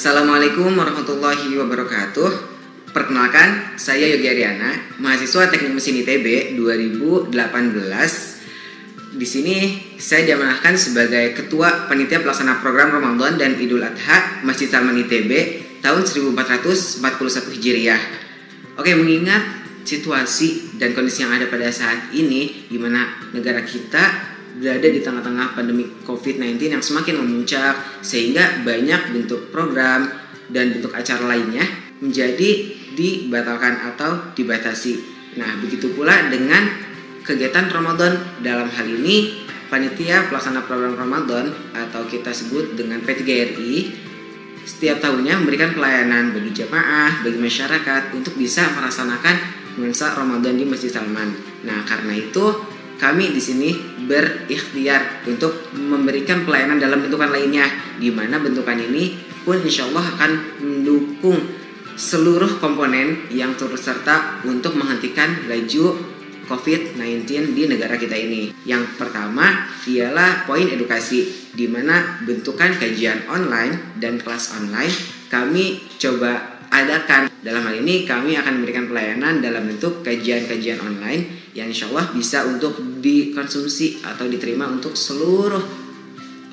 Assalamualaikum warahmatullahi wabarakatuh. Perkenalkan, saya Yogi Ariana, mahasiswa Teknik Mesin ITB 2018. Di sini saya diamanahkan sebagai Ketua Panitia Pelaksana Program Ramadan dan Idul Adha Masjid Salman ITB tahun 1441 Hijriah. Oke, mengingat situasi dan kondisi yang ada pada saat ini, di mana negara kita berada di tengah-tengah pandemi COVID-19 yang semakin memuncak, sehingga banyak bentuk program dan bentuk acara lainnya menjadi dibatalkan atau dibatasi. Nah, begitu pula dengan kegiatan Ramadan. Dalam hal ini, Panitia Pelaksana Program Ramadan atau kita sebut dengan P3RI setiap tahunnya memberikan pelayanan bagi jamaah, bagi masyarakat untuk bisa melaksanakan nuansa Ramadan di Masjid Salman. Nah, karena itu kami di sini berikhtiar untuk memberikan pelayanan dalam bentukan lainnya, di mana bentukan ini pun insya Allah akan mendukung seluruh komponen yang turut serta untuk menghentikan laju COVID-19 di negara kita ini. Yang pertama ialah poin edukasi, di mana bentukan kajian online dan kelas online kami coba adakan. Dalam hal ini kami akan memberikan pelayanan dalam bentuk kajian-kajian online yang insya Allah bisa untuk dikonsumsi atau diterima untuk seluruh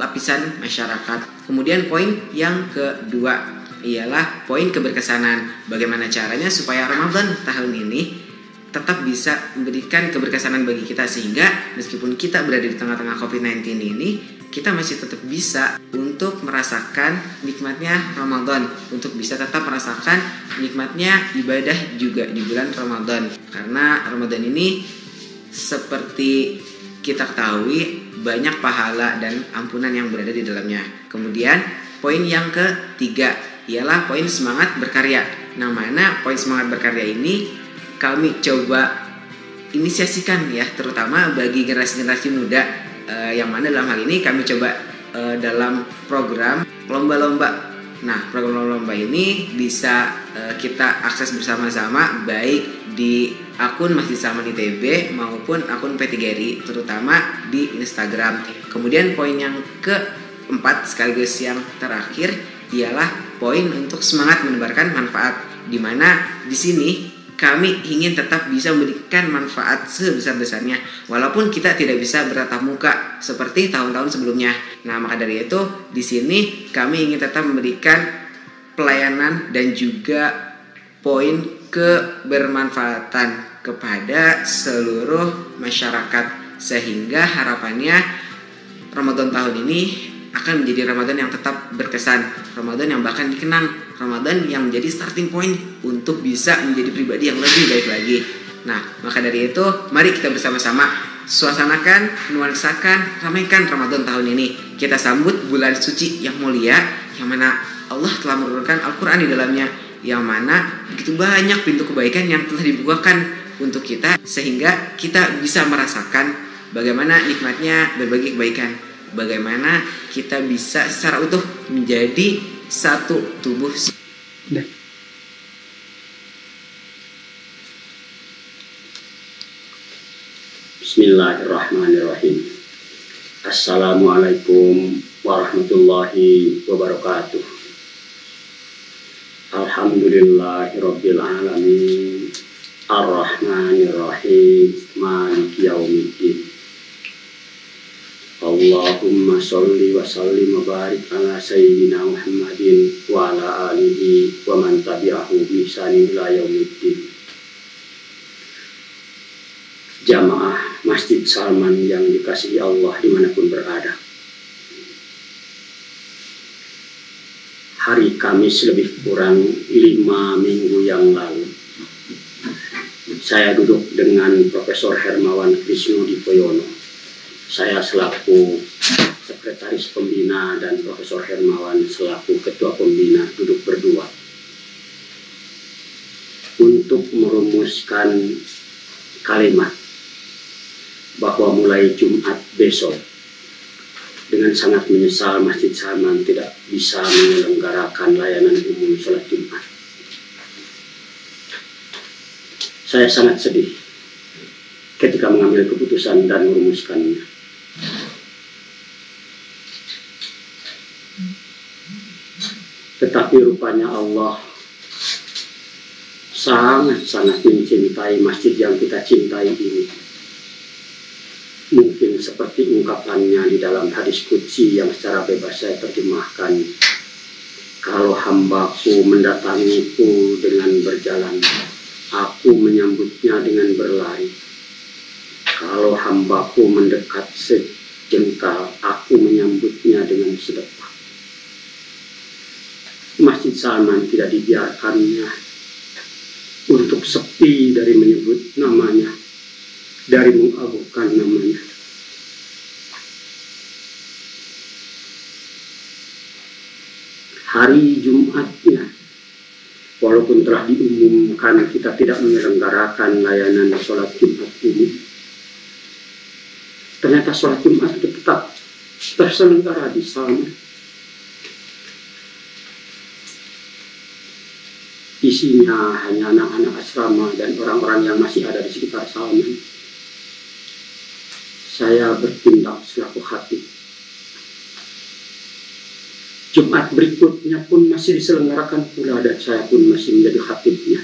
lapisan masyarakat. Kemudian poin yang kedua ialah poin keberkesanan. Bagaimana caranya supaya Ramadan tahun ini tetap bisa memberikan keberkesanan bagi kita, sehingga meskipun kita berada di tengah-tengah COVID-19 ini, kita masih tetap bisa untuk merasakan nikmatnya Ramadan, untuk bisa tetap merasakan nikmatnya ibadah juga di bulan Ramadan. Karena Ramadan ini seperti kita ketahui banyak pahala dan ampunan yang berada di dalamnya. Kemudian poin yang ketiga ialah poin semangat berkarya. Nah, mana poin semangat berkarya ini kami coba inisiasikan ya, terutama bagi generasi-generasi muda, yang mana dalam hal ini kami coba dalam program lomba-lomba. Nah, program lomba ini bisa kita akses bersama-sama baik di akun Masjid Salman ITB maupun akun P3RI, terutama di Instagram. Kemudian poin yang keempat sekaligus yang terakhir ialah poin untuk semangat menebarkan manfaat, di mana di sini kami ingin tetap bisa memberikan manfaat sebesar-besarnya walaupun kita tidak bisa bertatap muka seperti tahun-tahun sebelumnya. Nah, maka dari itu di sini kami ingin tetap memberikan pelayanan dan juga poin kebermanfaatan kepada seluruh masyarakat, sehingga harapannya Ramadan tahun ini akan menjadi Ramadan yang tetap berkesan, Ramadan yang bahkan dikenang, Ramadan yang menjadi starting point untuk bisa menjadi pribadi yang lebih baik lagi. Nah, maka dari itu mari kita bersama-sama suasanakan, nuansakan, ramaikan Ramadan tahun ini. Kita sambut bulan suci yang mulia, yang mana Allah telah menurunkan Al-Quran di dalamnya, yang mana begitu banyak pintu kebaikan yang telah dibukakan untuk kita, sehingga kita bisa merasakan bagaimana nikmatnya berbagi kebaikan, bagaimana kita bisa secara utuh menjadi satu tubuh. Bismillahirrahmanirrahim. Assalamualaikum warahmatullahi wabarakatuh. Alhamdulillahirabbil alamin. Ar-Rahmanirrahim. Maliki yaumiddin. Allahumma sholli wa sallim wa barik ala sayyidina Muhammadin wa ala alihi wa man tabi'ahu bi ihsanin ila yaumiddin. Jamaah Masjid Salman yang dikasihi Allah dimanapun berada, hari Kamis lebih kurang 5 minggu yang lalu, saya duduk dengan Profesor Hermawan Krisnodipoyono. Saya selaku Sekretaris Pembina dan Profesor Hermawan selaku Ketua Pembina duduk berdua untuk merumuskan kalimat bahwa mulai Jumat besok dengan sangat menyesal Masjid Salman tidak bisa menyelenggarakan layanan umum sholat Jumat. Saya sangat sedih ketika mengambil keputusan dan merumuskannya. Tetapi rupanya Allah sangat-sangat mencintai masjid yang kita cintai ini. Mungkin seperti ungkapannya di dalam hadis qudsi yang secara bebas saya terjemahkan. Kalau hambaku mendatangiku dengan berjalan, aku menyambutnya dengan berlari. Kalau hambaku mendekat sejengkal, aku menyambutnya dengan sedekap. Masjid Salman tidak dibiarkannya untuk sepi dari menyebut namanya, dari mengaguhkan namanya. Hari Jumatnya, walaupun telah diumumkan kita tidak menyelenggarakan layanan sholat Jumat ini, ternyata sholat Jumat itu tetap terselenggara di Salman. Isinya hanya anak-anak asrama dan orang-orang yang masih ada di sekitar Salman. Saya bertindak selaku khatib. Jumat berikutnya pun masih diselenggarakan pula dan saya pun masih menjadi khatibnya.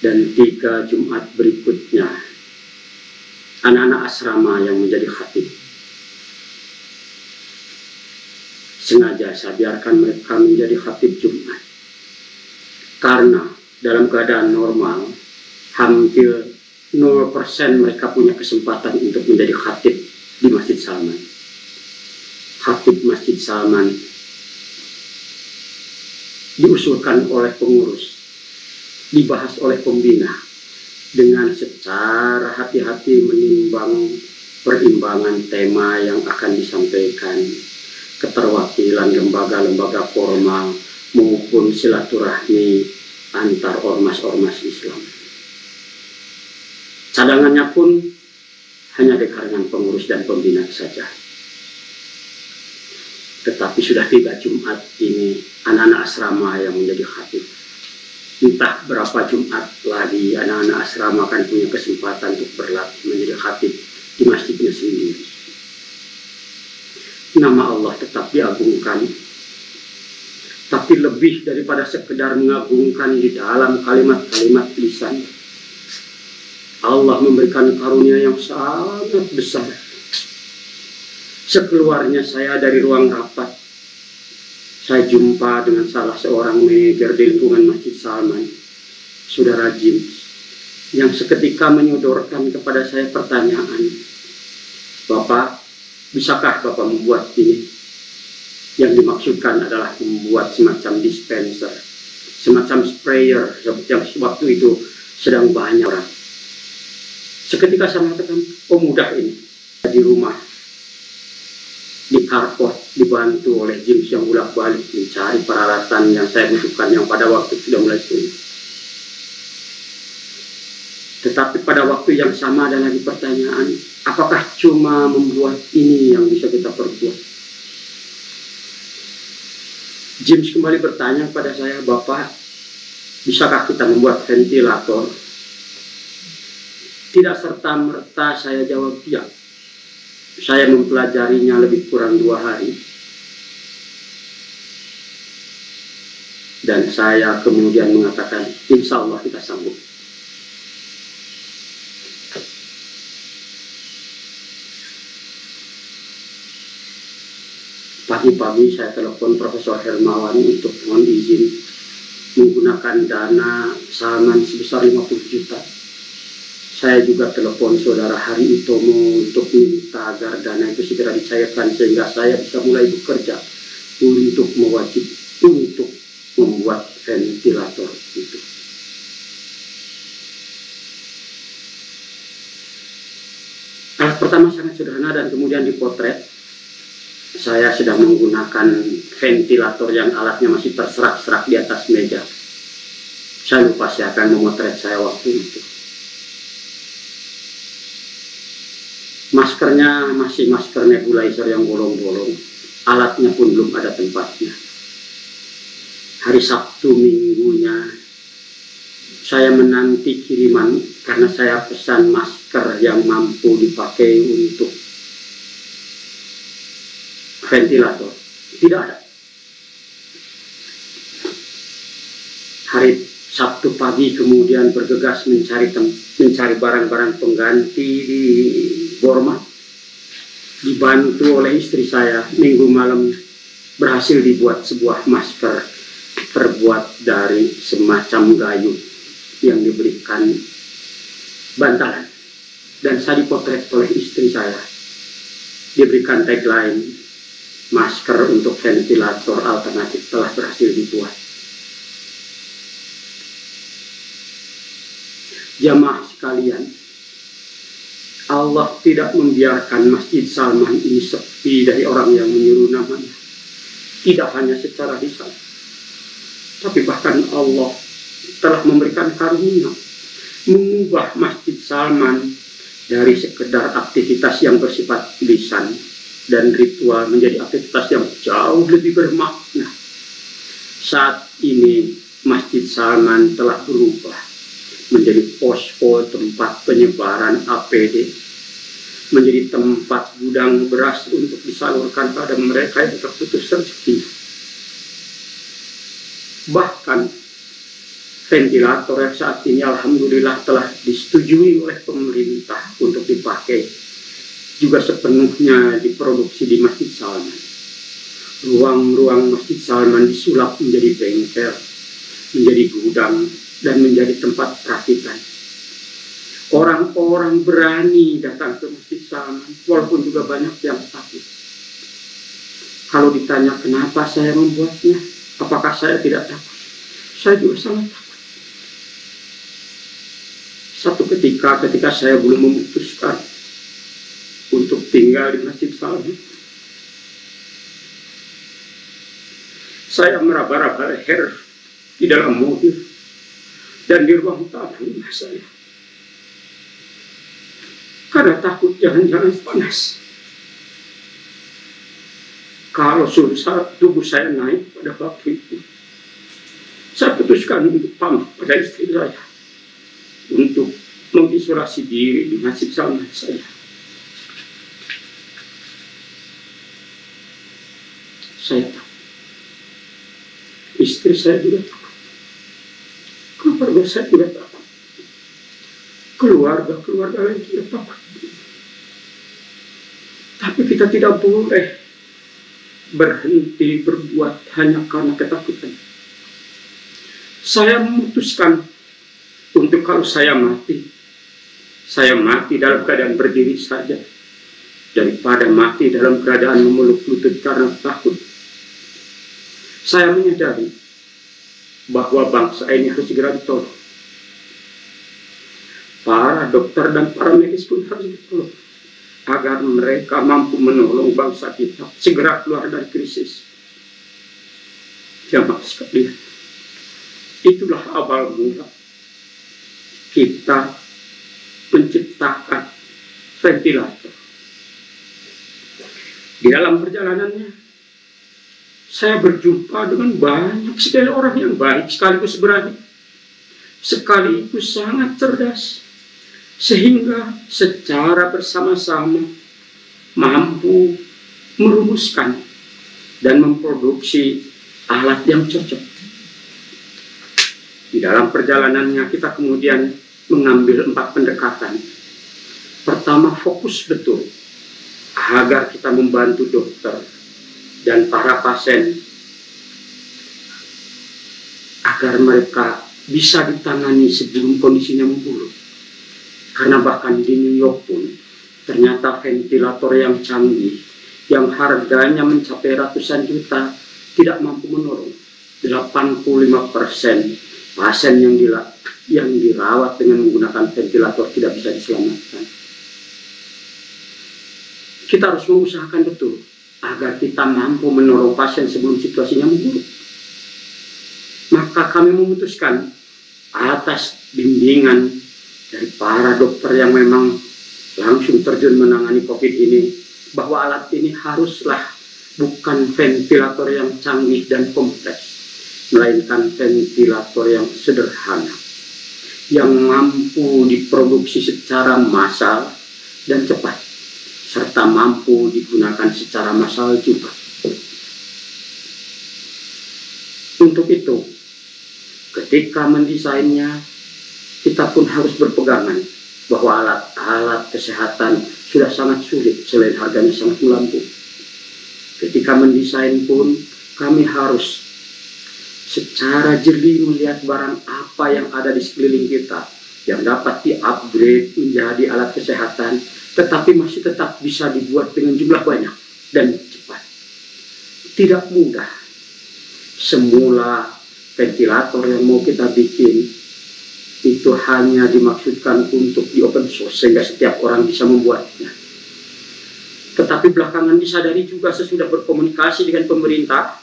Dan 3 Jumat berikutnya anak-anak asrama yang menjadi khatib. Sengaja saya biarkan mereka menjadi khatib Jumat. Karena dalam keadaan normal, hampir 0% mereka punya kesempatan untuk menjadi khatib di Masjid Salman. Khatib Masjid Salman diusulkan oleh pengurus, dibahas oleh pembina, dengan secara hati-hati menimbang perimbangan tema yang akan disampaikan, keterwakilan lembaga-lembaga formal, maupun silaturahmi antar ormas-ormas Islam. Cadangannya pun hanya di kalangan pengurus dan pembina saja. Tetapi sudah 3 Jumat ini anak-anak asrama yang menjadi khatib. Entah berapa Jumat lagi anak-anak asrama akan punya kesempatan untuk berlatih menjadi khatib di masjidnya sendiri. Nama Allah tetap diagungkan. Tapi lebih daripada sekedar mengagungkan di dalam kalimat-kalimat lisan, Allah memberikan karunia yang sangat besar. Sekeluarnya saya dari ruang rapat, saya jumpa dengan salah seorang manajer di lingkungan Masjid Salman, Saudara Jim, yang seketika menyodorkan kepada saya pertanyaan, "Bapak, bisakah Bapak membuat ini?" Yang dimaksudkan adalah membuat semacam dispenser, semacam sprayer yang waktu itu sedang banyak orang. Seketika saya mengatakan, "Oh, mudah ini." Di rumah, di carport, dibantu oleh James yang bolak-balik mencari peralatan yang saya butuhkan yang pada waktu sudah mulai sulit. Tetapi pada waktu yang sama ada lagi pertanyaan, apakah cuma membuat ini yang bisa kita perbuat? James kembali bertanya kepada saya, "Bapak, bisakah kita membuat ventilator?" Tidak serta-merta saya jawab ya. Saya mempelajarinya lebih kurang 2 hari. Dan saya kemudian mengatakan, "Insya Allah kita sanggup." Pagi-pagi saya telepon Profesor Hermawan untuk mohon izin menggunakan dana Salman sebesar 50 juta. Saya juga telepon Saudara Hari Utomo untuk minta agar dana itu segera dicairkan sehingga saya bisa mulai bekerja untuk membuat ventilator itu. Alat pertama sangat sederhana dan kemudian dipotret. Saya sedang menggunakan ventilator yang alatnya masih terserak-serak di atas meja. Saya lupa saya akan memotret saya waktu itu. Maskernya masih masker nebulizer yang bolong-bolong. Alatnya pun belum ada tempatnya. Hari Sabtu minggunya saya menanti kiriman karena saya pesan masker yang mampu dipakai untuk ventilator. Tidak ada. Hari Sabtu pagi kemudian bergegas mencari barang-barang pengganti di Borma. Dibantu oleh istri saya, minggu malam berhasil dibuat sebuah masker terbuat dari semacam gayu yang diberikan bantalan. Dan saya dipotret oleh istri saya. Diberikan tagline, masker untuk ventilator alternatif telah berhasil dibuat. Jamaah sekalian, Allah tidak membiarkan Masjid Salman ini sepi dari orang yang menyuruh namanya. Tidak hanya secara lisan, tapi bahkan Allah telah memberikan karunia mengubah Masjid Salman dari sekedar aktivitas yang bersifat lisan dan ritual menjadi aktivitas yang jauh lebih bermakna. Saat ini Masjid Salman telah berubah menjadi posko tempat penyebaran APD, menjadi tempat gudang beras untuk disalurkan pada mereka yang terputus rezeki. Bahkan ventilator yang saat ini alhamdulillah telah disetujui oleh pemerintah untuk dipakai juga sepenuhnya diproduksi di Masjid Salman. Ruang-ruang Masjid Salman disulap menjadi bengkel, menjadi gudang, dan menjadi tempat perakitan. Orang-orang berani datang ke Masjid Salman, walaupun juga banyak yang takut. Kalau ditanya kenapa saya membuatnya, apakah saya tidak takut? Saya juga sangat takut. Satu ketika saya belum memutuskan untuk tinggal di Masjid Salman, saya meraba-raba leher di dalam mobil dan di ruang tamu rumah saya. Karena takut jangan-jangan panas. Kalau suhu tubuh saya naik pada waktu itu, saya putuskan untuk pamit pada istri saya untuk mengisolasi diri di Masjid Salman saya. Saya takut. Istri saya juga takut. Keluarga saya juga takut. Keluarga lain juga takut. Tapi kita tidak boleh berhenti berbuat hanya karena ketakutan. Saya memutuskan untuk kalau saya mati dalam keadaan berdiri saja daripada mati dalam keadaan memeluk lutut karena takut. Saya menyadari bahwa bangsa ini harus segera ditolong. Para dokter dan para medis pun harus ditolong agar mereka mampu menolong bangsa kita segera keluar dari krisis. Jamaah sekalian, itulah awal mula kita menciptakan ventilator. Di dalam perjalanannya, saya berjumpa dengan banyak sekali orang yang baik, sekaligus berani, sekaligus sangat cerdas, sehingga secara bersama-sama mampu merumuskan dan memproduksi alat yang cocok. Di dalam perjalanannya kita kemudian mengambil 4 pendekatan. Pertama, fokus betul agar kita membantu dokter dan para pasien agar mereka bisa ditangani sebelum kondisinya memburuk. Karena bahkan di New York pun ternyata ventilator yang canggih yang harganya mencapai ratusan juta tidak mampu menolong 85% pasien yang dirawat dengan menggunakan ventilator tidak bisa diselamatkan. Kita harus mengusahakan betul agar kita mampu menolong pasien sebelum situasinya memburuk. Maka kami memutuskan atas bimbingan dari para dokter yang memang langsung terjun menangani COVID ini, bahwa alat ini haruslah bukan ventilator yang canggih dan kompleks, melainkan ventilator yang sederhana, yang mampu diproduksi secara massal dan cepat, serta mampu digunakan secara massal juga. Untuk itu, Ketika mendesainnya, kita pun harus berpegangan bahwa alat-alat kesehatan sudah sangat sulit selain harganya sangat melambung. Ketika mendesain pun kami harus secara jeli melihat barang apa yang ada di sekeliling kita yang dapat di-upgrade menjadi alat kesehatan, tetapi masih tetap bisa dibuat dengan jumlah banyak dan cepat. Tidak mudah. Semula ventilator yang mau kita bikin itu hanya dimaksudkan untuk di open source sehingga setiap orang bisa membuatnya. Tetapi belakangan disadari juga sesudah berkomunikasi dengan pemerintah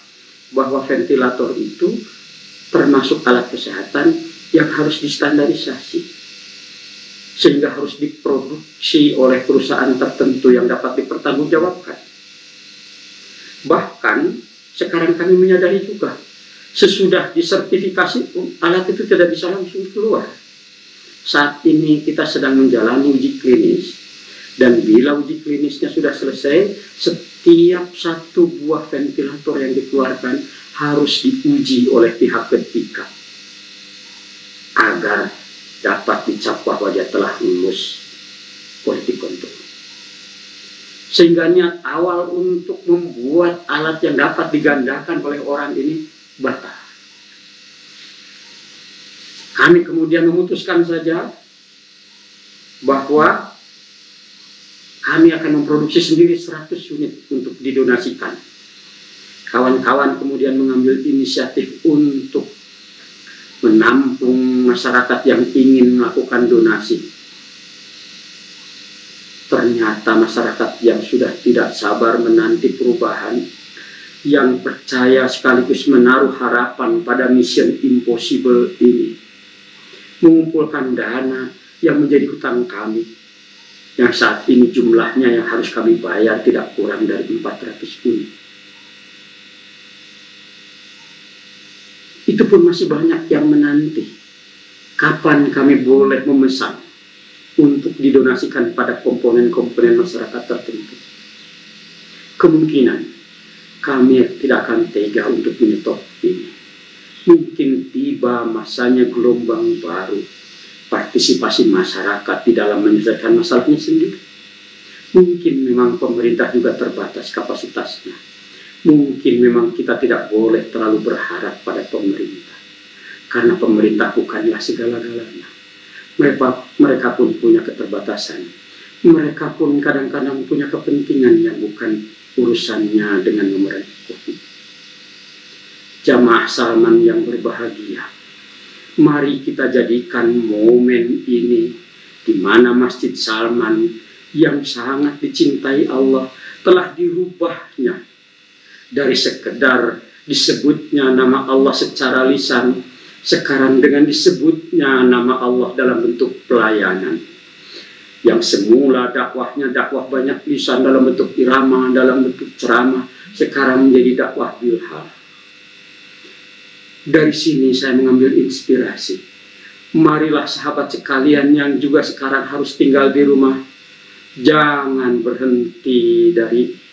bahwa ventilator itu termasuk alat kesehatan yang harus distandarisasi, sehingga harus diproduksi oleh perusahaan tertentu yang dapat dipertanggungjawabkan. Bahkan sekarang kami menyadari juga sesudah disertifikasi alat itu tidak bisa langsung keluar. Saat ini kita sedang menjalani uji klinis, dan bila uji klinisnya sudah selesai, setiap satu buah ventilator yang dikeluarkan harus diuji oleh pihak ketiga agar dapat dicap bahwa dia telah lulus quality control. Sehingga niat awal untuk membuat alat yang dapat digandakan oleh orang ini batal. Kami kemudian memutuskan saja bahwa kami akan memproduksi sendiri 100 unit untuk didonasikan. Kawan-kawan kemudian mengambil inisiatif untuk menampung masyarakat yang ingin melakukan donasi. Ternyata masyarakat yang sudah tidak sabar menanti perubahan, yang percaya sekaligus menaruh harapan pada mission impossible ini, mengumpulkan dana yang menjadi hutang kami, yang saat ini jumlahnya yang harus kami bayar tidak kurang dari 400 unit. Itu pun masih banyak yang menanti kapan kami boleh memesan untuk didonasikan pada komponen-komponen masyarakat tertentu. Kemungkinan kami tidak akan tega untuk menyetop ini. Mungkin tiba masanya gelombang baru, partisipasi masyarakat di dalam menyelesaikan masalahnya sendiri. Mungkin memang pemerintah juga terbatas kapasitasnya. Mungkin memang kita tidak boleh terlalu berharap pada pemerintah, karena pemerintah bukanlah segala-galanya. Mereka pun punya keterbatasan. Mereka pun kadang-kadang punya kepentingan yang bukan urusannya dengan mereka. Jamaah Salman yang berbahagia, mari kita jadikan momen ini di mana Masjid Salman yang sangat dicintai Allah telah dirubahnya dari sekedar disebutnya nama Allah secara lisan, sekarang dengan disebutnya nama Allah dalam bentuk pelayanan. Yang semula dakwahnya dakwah banyak lisan dalam bentuk irama, dalam bentuk ceramah, sekarang menjadi dakwah bilhal. Dari sini saya mengambil inspirasi. Marilah sahabat sekalian yang juga sekarang harus tinggal di rumah, jangan berhenti dari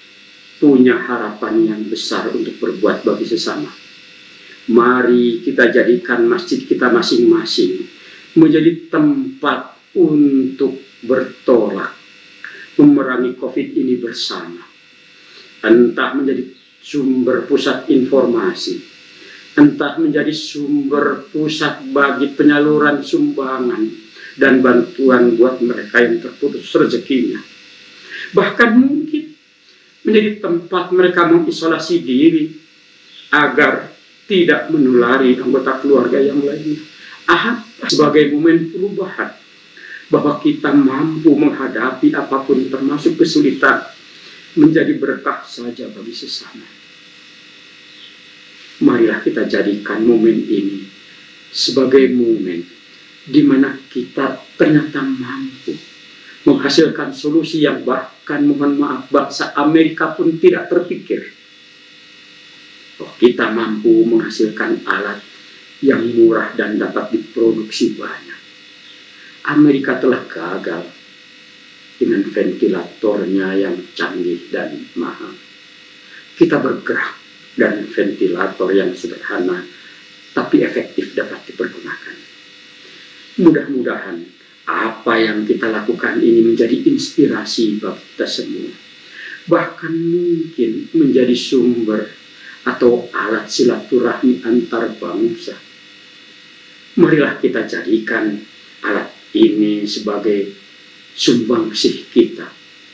punya harapan yang besar untuk berbuat bagi sesama. Mari kita jadikan masjid kita masing-masing menjadi tempat untuk bertolak memerangi COVID ini bersama. Entah menjadi sumber pusat informasi, entah menjadi sumber pusat bagi penyaluran sumbangan dan bantuan buat mereka yang terputus rezekinya. Bahkan mungkin menjadi tempat mereka mengisolasi diri agar tidak menulari anggota keluarga yang lainnya. Sebagai momen perubahan, bahwa kita mampu menghadapi apapun termasuk kesulitan, menjadi berkah saja bagi sesama. Marilah kita jadikan momen ini sebagai momen di mana kita ternyata mampu menghasilkan solusi yang bahkan mohon maaf bangsa Amerika pun tidak terpikir. Oh, kita mampu menghasilkan alat yang murah dan dapat diproduksi banyak. Amerika telah gagal dengan ventilatornya yang canggih dan mahal. Kita bergerak dan ventilator yang sederhana tapi efektif dapat dipergunakan. Mudah-mudahan apa yang kita lakukan ini menjadi inspirasi bagi kita semua, bahkan mungkin menjadi sumber atau alat silaturahmi antar bangsa. Marilah kita jadikan alat ini sebagai sumbangsih kita,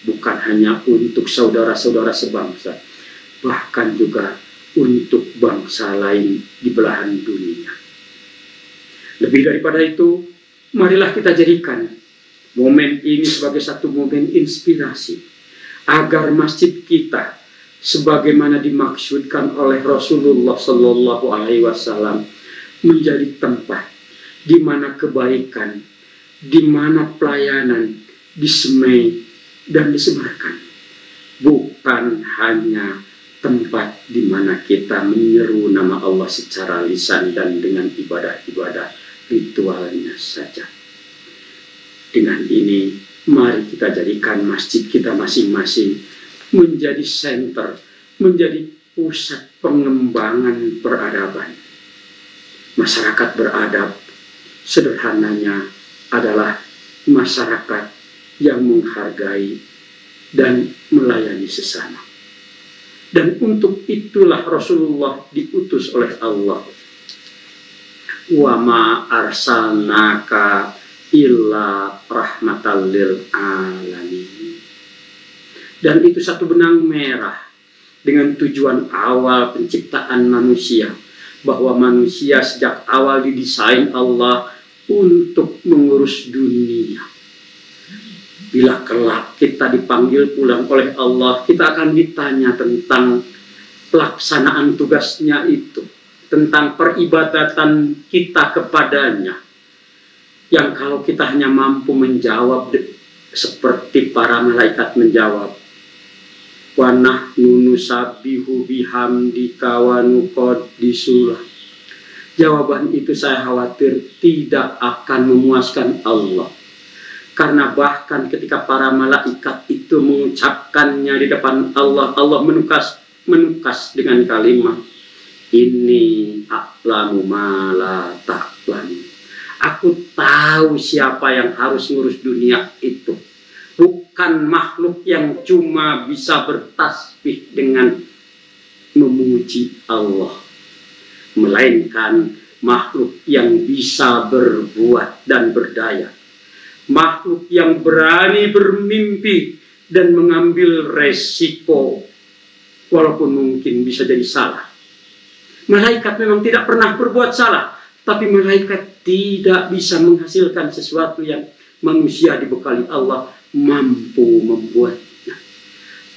bukan hanya untuk saudara-saudara sebangsa, bahkan juga untuk bangsa lain di belahan dunia. Lebih daripada itu, marilah kita jadikan momen ini sebagai satu momen inspirasi agar masjid kita, sebagaimana dimaksudkan oleh Rasulullah Shallallahu Alaihi Wasallam, menjadi tempat di mana kebaikan, di mana pelayanan disemai dan disebarkan, bukan hanya tempat di mana kita menyeru nama Allah secara lisan dan dengan ibadah-ibadah ritualnya saja. Dengan ini, mari kita jadikan masjid kita masing-masing menjadi center, menjadi pusat pengembangan peradaban. Masyarakat beradab sederhananya adalah masyarakat yang menghargai dan melayani sesama. Dan untuk itulah Rasulullah diutus oleh Allah. Wa ma arsalnaka illa rahmatan lil alamin. Dan itu satu benang merah dengan tujuan awal penciptaan manusia, bahwa manusia sejak awal didesain Allah untuk mengurus dunia. Bila kelak kita dipanggil pulang oleh Allah, kita akan ditanya tentang pelaksanaan tugasnya itu, tentang peribadatan kita kepadanya, yang kalau kita hanya mampu menjawab seperti para malaikat menjawab, wa nahnu nusabbihu bihamdika wa nuqaddisulah. Jawaban itu saya khawatir tidak akan memuaskan Allah. Karena bahkan ketika para malaikat itu mengucapkannya di depan Allah, Allah menukas dengan kalimat, ini a'lamu ma la ta'lamu. Aku tahu siapa yang harus ngurus dunia itu. Bukan makhluk yang cuma bisa bertasbih dengan memuji Allah, melainkan makhluk yang bisa berbuat dan berdaya. Makhluk yang berani bermimpi dan mengambil resiko, walaupun mungkin bisa jadi salah. Malaikat memang tidak pernah berbuat salah, tapi malaikat tidak bisa menghasilkan sesuatu yang manusia dibekali Allah mampu membuatnya.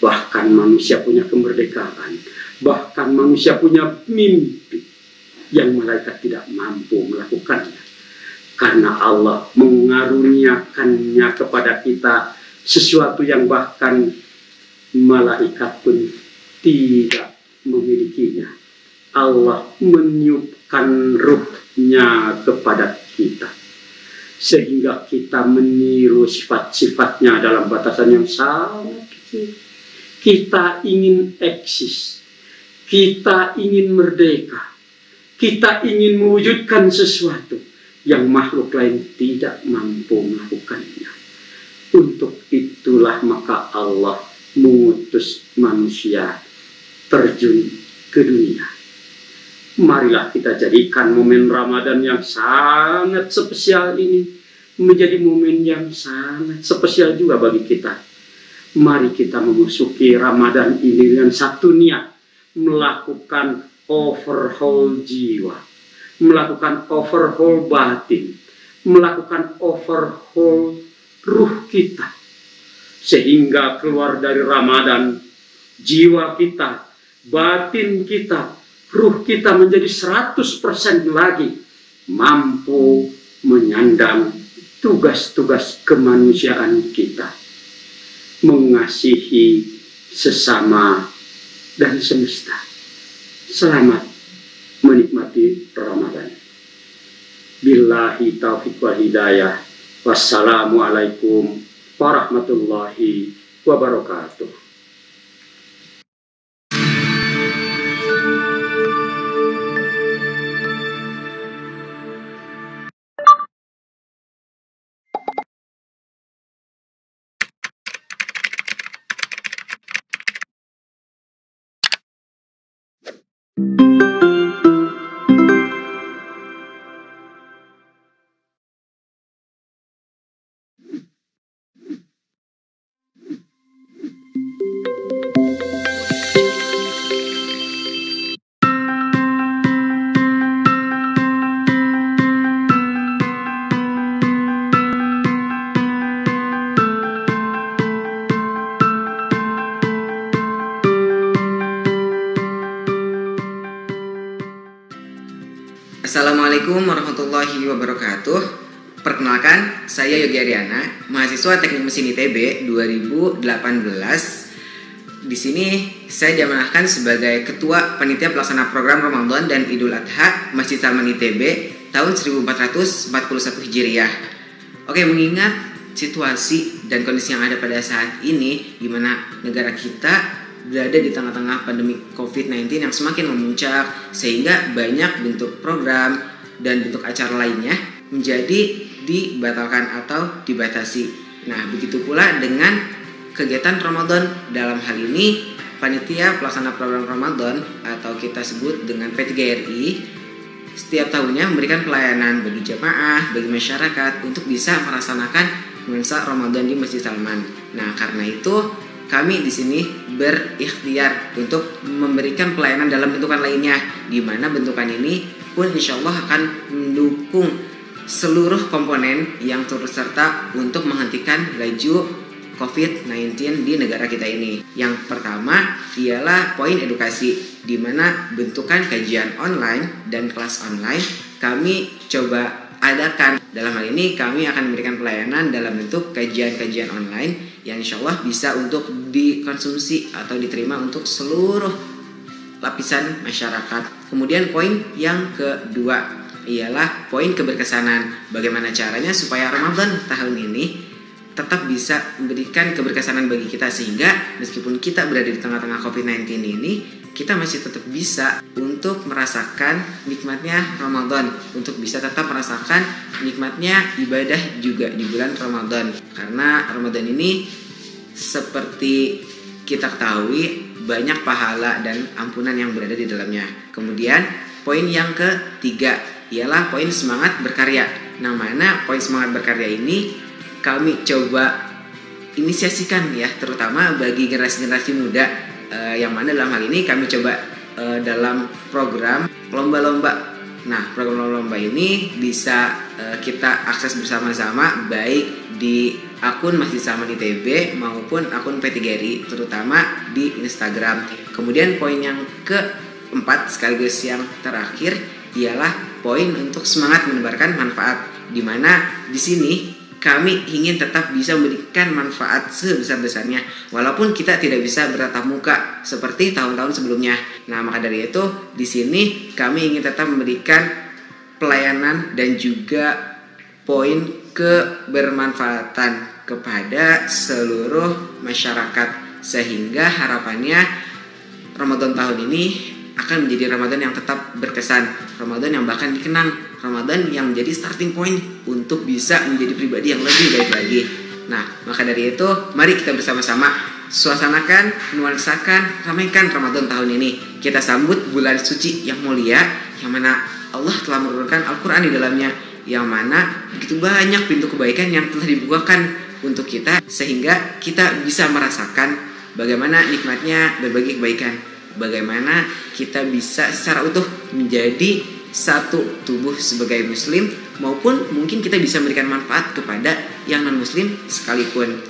Bahkan manusia punya kemerdekaan, bahkan manusia punya mimpi yang malaikat tidak mampu melakukannya. Karena Allah mengaruniakannya kepada kita sesuatu yang bahkan malaikat pun tidak memilikinya. Allah meniupkan ruhnya kepada kita, sehingga kita meniru sifat-sifatnya dalam batasan yang sangat kecil. Kita ingin eksis, kita ingin merdeka, kita ingin mewujudkan sesuatu yang makhluk lain tidak mampu melakukannya. Untuk itulah maka Allah mengutus manusia terjun ke dunia. Marilah kita jadikan momen Ramadan yang sangat spesial ini menjadi momen yang sangat spesial juga bagi kita. Mari kita memasuki Ramadan ini dengan satu niat, melakukan overhaul jiwa, melakukan overhaul batin, melakukan overhaul ruh kita, sehingga keluar dari Ramadan jiwa kita, batin kita, ruh kita menjadi 100% lagi mampu menyandang tugas-tugas kemanusiaan kita, mengasihi sesama dan semesta. Selamat menikmati Ramadan. Billahi taufiq wal hidayah. Wassalamualaikum warahmatullahi wabarakatuh. Assalamualaikum warahmatullahi wabarakatuh. Perkenalkan, saya Yogi Ariana, mahasiswa Teknik Mesin ITB 2018. Di sini saya diamanahkan sebagai Ketua Panitia Pelaksana Program Ramadan dan Idul Adha Masjid Salman ITB tahun 1441 Hijriah. Oke, mengingat situasi dan kondisi yang ada pada saat ini, di mana negara kita berada di tengah-tengah pandemi COVID-19 yang semakin memuncak, sehingga banyak bentuk program dan bentuk acara lainnya menjadi dibatalkan atau dibatasi. Nah, begitu pula dengan kegiatan Ramadan. Dalam hal ini, Panitia Pelaksana Program Ramadan atau kita sebut dengan P3RI setiap tahunnya memberikan pelayanan bagi jamaah, bagi masyarakat untuk bisa melaksanakan nuansa Ramadan di Masjid Salman. Nah, karena itu kami di sini berikhtiar untuk memberikan pelayanan dalam bentukan lainnya, di mana bentukan ini pun insya Allah akan mendukung seluruh komponen yang turut serta untuk menghentikan laju COVID-19 di negara kita ini. Yang pertama ialah poin edukasi, di mana bentukan kajian online dan kelas online kami coba adakan. Dalam hal ini kami akan memberikan pelayanan dalam bentuk kajian-kajian online yang insya Allah bisa untuk dikonsumsi atau diterima untuk seluruh lapisan masyarakat. Kemudian poin yang kedua ialah poin keberkesanan. Bagaimana caranya supaya Ramadan tahun ini tetap bisa memberikan keberkesanan bagi kita, sehingga meskipun kita berada di tengah-tengah COVID-19 ini, kita masih tetap bisa untuk merasakan nikmatnya Ramadan, untuk bisa tetap merasakan nikmatnya ibadah juga di bulan Ramadan. Karena Ramadan ini seperti kita ketahui banyak pahala dan ampunan yang berada di dalamnya. Kemudian poin yang ketiga ialah poin semangat berkarya. Nah, mana poin semangat berkarya ini kami coba inisiasikan ya, terutama bagi generasi-generasi muda, yang mana dalam hal ini kami coba dalam program lomba-lomba. Nah, program lomba ini bisa kita akses bersama-sama baik di akun Masjid Salman ITB maupun akun P3RI, terutama di Instagram. Kemudian poin yang keempat sekaligus yang terakhir ialah poin untuk semangat menebarkan manfaat, di mana di sini kami ingin tetap bisa memberikan manfaat sebesar-besarnya walaupun kita tidak bisa bertatap muka seperti tahun-tahun sebelumnya. Nah, maka dari itu di sini kami ingin tetap memberikan pelayanan dan juga poin kebermanfaatan kepada seluruh masyarakat, sehingga harapannya Ramadan tahun ini akan menjadi Ramadan yang tetap berkesan, Ramadan yang bahkan dikenang, Ramadan yang menjadi starting point untuk bisa menjadi pribadi yang lebih baik lagi. Nah, maka dari itu mari kita bersama-sama suasanakan, nuansakan, ramaikan Ramadan tahun ini. Kita sambut bulan suci yang mulia, yang mana Allah telah menurunkan Al-Quran di dalamnya, yang mana begitu banyak pintu kebaikan yang telah dibukakan untuk kita, sehingga kita bisa merasakan bagaimana nikmatnya berbagi kebaikan, bagaimana kita bisa secara utuh menjadi satu tubuh sebagai muslim, maupun mungkin kita bisa memberikan manfaat kepada yang non-muslim sekalipun.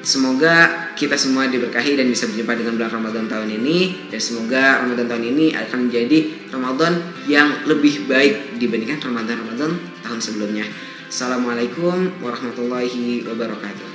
Semoga kita semua diberkahi dan bisa berjumpa dengan bulan Ramadan tahun ini, dan semoga Ramadan tahun ini akan menjadi Ramadan yang lebih baik dibandingkan Ramadan-Ramadan tahun sebelumnya. Assalamualaikum warahmatullahi wabarakatuh.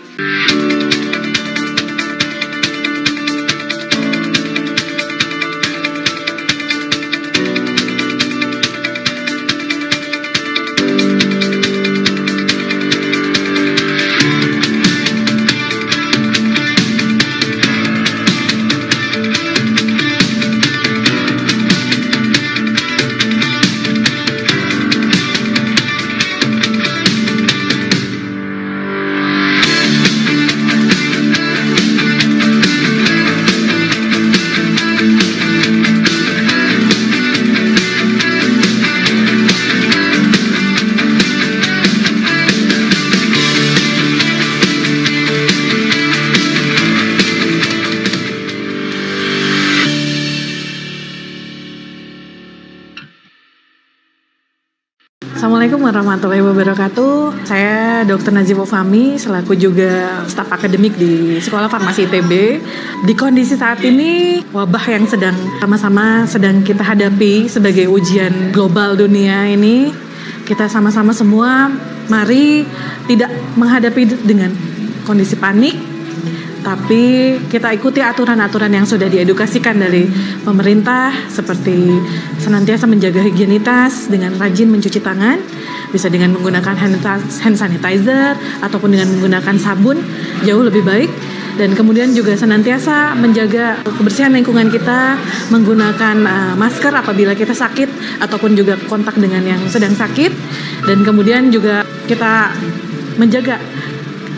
Assalamualaikum warahmatullahi wabarakatuh. Saya Dr. Nazifah Fahmi selaku juga staf akademik di Sekolah Farmasi ITB. Di kondisi saat ini wabah yang sama-sama sedang kita hadapi sebagai ujian global dunia ini, kita sama-sama semua mari tidak menghadapi dengan kondisi panik, tapi kita ikuti aturan-aturan yang sudah diedukasikan dari pemerintah, seperti senantiasa menjaga higienitas dengan rajin mencuci tangan, bisa dengan menggunakan hand sanitizer ataupun dengan menggunakan sabun, jauh lebih baik. Dan kemudian juga senantiasa menjaga kebersihan lingkungan kita, menggunakan masker apabila kita sakit ataupun juga kontak dengan yang sedang sakit. Dan kemudian juga kita menjaga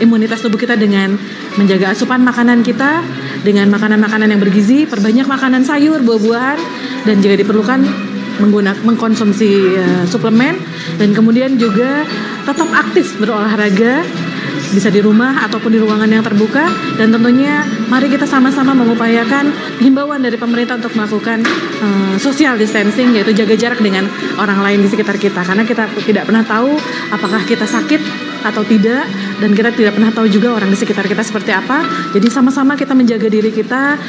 imunitas tubuh kita dengan menjaga asupan makanan kita dengan makanan-makanan yang bergizi, perbanyak makanan sayur, buah-buahan, dan jika diperlukan mengkonsumsi suplemen, dan kemudian juga tetap aktif berolahraga, bisa di rumah ataupun di ruangan yang terbuka. Dan tentunya mari kita sama-sama mengupayakan himbauan dari pemerintah untuk melakukan social distancing, yaitu jaga jarak dengan orang lain di sekitar kita, karena kita tidak pernah tahu apakah kita sakit atau tidak, dan kita tidak pernah tahu juga orang di sekitar kita seperti apa. Jadi sama-sama kita menjaga diri kita,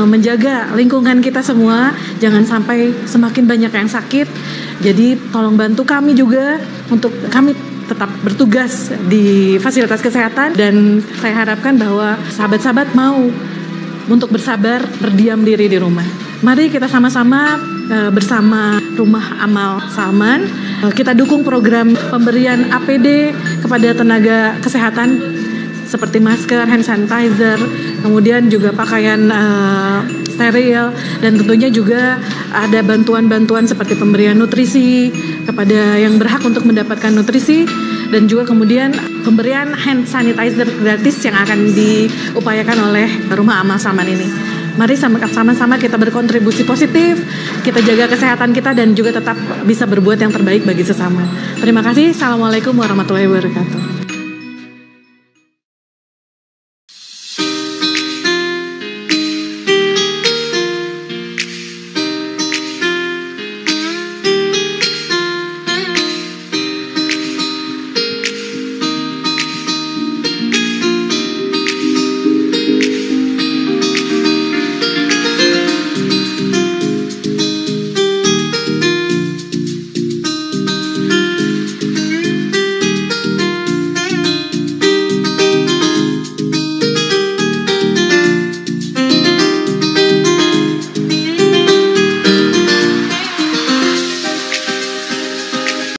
menjaga lingkungan kita semua, jangan sampai semakin banyak yang sakit. Jadi tolong bantu kami juga untuk kami tetap bertugas di fasilitas kesehatan, dan saya harapkan bahwa sahabat-sahabat mau untuk bersabar, berdiam diri di rumah. Mari kita sama-sama bersama Rumah Amal Salman, kita dukung program pemberian APD kepada tenaga kesehatan seperti masker, hand sanitizer, kemudian juga pakaian steril, dan tentunya juga ada bantuan-bantuan seperti pemberian nutrisi kepada yang berhak untuk mendapatkan nutrisi, dan juga kemudian pemberian hand sanitizer gratis yang akan diupayakan oleh Rumah Amal Salman ini. Mari sama-sama kita berkontribusi positif, kita jaga kesehatan kita, dan juga tetap bisa berbuat yang terbaik bagi sesama. Terima kasih. Assalamualaikum warahmatullahi wabarakatuh.